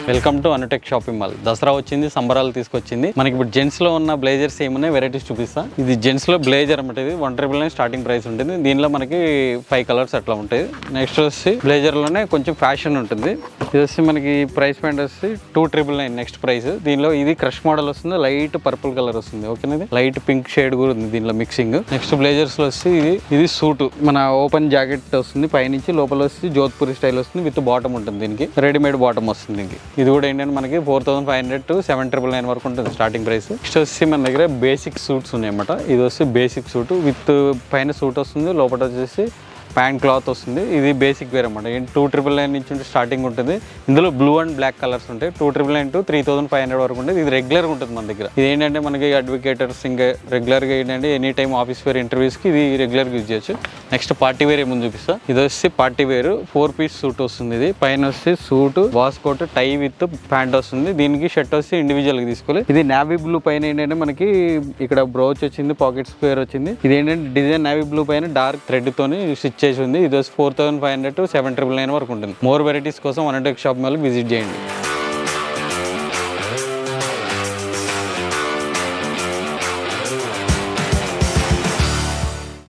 Welcome to Anutech shopping mall. Dasara వచ్చింది, సంబరాలు తీసుకొచ్చింది. మనకి ఇప్పుడు జెంట్స్ లో ఉన్న బ్లేజర్స్ ఏమున్నాయి వెరైటీస్ చూపిస్తా. ఇది జెంట్స్ లో బ్లేజర్ అన్నమాట. ఇది 199 స్టార్టింగ్ ప్రైస్ ఉంటుంది. దీనిలో మనకి 5 కలర్స్ అట్లా ఉంటాయి. నెక్స్ట్ వచ్చి బ్లేజర్ లోనే కొంచెం ఫ్యాషన్ ఉంటుంది. ఇది వచ్చి మనకి ప్రైస్ పాయింట్ వచ్చి 299 నెక్స్ట్ ప్రైస్. దీనిలో ఇది క్రష్ మోడల్ వస్తుంది, లైట్ పర్పుల్ కలర్ వస్తుంది. ఓకేనా, లైట్ పింక్ షేడ్ కూడా ఉంది దీనిలో మిక్సింగ్. నెక్స్ట్ బ్లేజర్స్ లో వచ్చి ఇది సూట్, మన ఓపెన్ జాకెట్ వస్తుంది, పైనుంచి లోపల వచ్చి జోధ్పూరి స్టైల్ వస్తుంది, విత్ బాటమ్ ఉంటుంది. దీనికి రెడీమేడ్ బాటమ్ వస్తుంది. దీనికి ఇది కూడా ఏంటంటే మనకి 4500 to 7999 వరకు ఉంటుంది స్టార్టింగ్ ప్రైస్. నెక్స్ట్ వచ్చి మన దగ్గర బేసిక్ సూట్స్ ఉన్నాయి అన్నమాట. ఇది వచ్చి బేసిక్ సూట్ విత్ పైన సూట్ వస్తుంది, లోపల వచ్చేసి ప్యాంట్ క్లాత్ వస్తుంది. ఇది బేసిక్ వేర్ అన్నమాట. 2999 నుంచి స్టార్టింగ్ ఉంటుంది. ఇందులో బ్లూ అండ్ బ్లాక్ కలర్స్ ఉంటాయి. 2999 to 3500 వరకు ఉంటుంది. ఇది రెగ్యులర్ ఉంటుంది మన దగ్గర. ఇది ఏంటంటే మనకి అడ్వకేటర్స్ ఇంకా రెగ్యులర్గా ఏంటంటే ఎనీ టైమ్ ఆఫీస్ వేర్ ఇంటర్వ్యూస్కి ఇది రెగ్యులర్గా యూజ్ చేయొచ్చు. నెక్స్ట్ పార్టీ వేర్ ఏముంది చూపిస్తా. ఇది వచ్చి పార్టీ వేర్ 4 పీస్ సూట్ వస్తుంది. ఇది పైన వచ్చి suit, waistcoat, tie with pant వస్తుంది. దీనికి షర్ట్ వచ్చి ఇండివిజువల్గా తీసుకోవాలి. ఇది నావీ బ్లూ పైన ఏంటంటే మనకి ఇక్కడ బ్రౌచ్ వచ్చింది, పాకెట్ స్క్వేర్ వచ్చింది. ఇది ఏంటంటే డిజైన్ నావీ బ్లూ పైన డార్క్ థ్రెడ్ తోని స్టిచ్ చేసి ఉంది. ఇది 4500 to 7999 వరకు ఉంటుంది. మోర్ వెరైటీస్ కోసం అనుటెక్ షాప్ మాల్ విజిట్ చేయండి.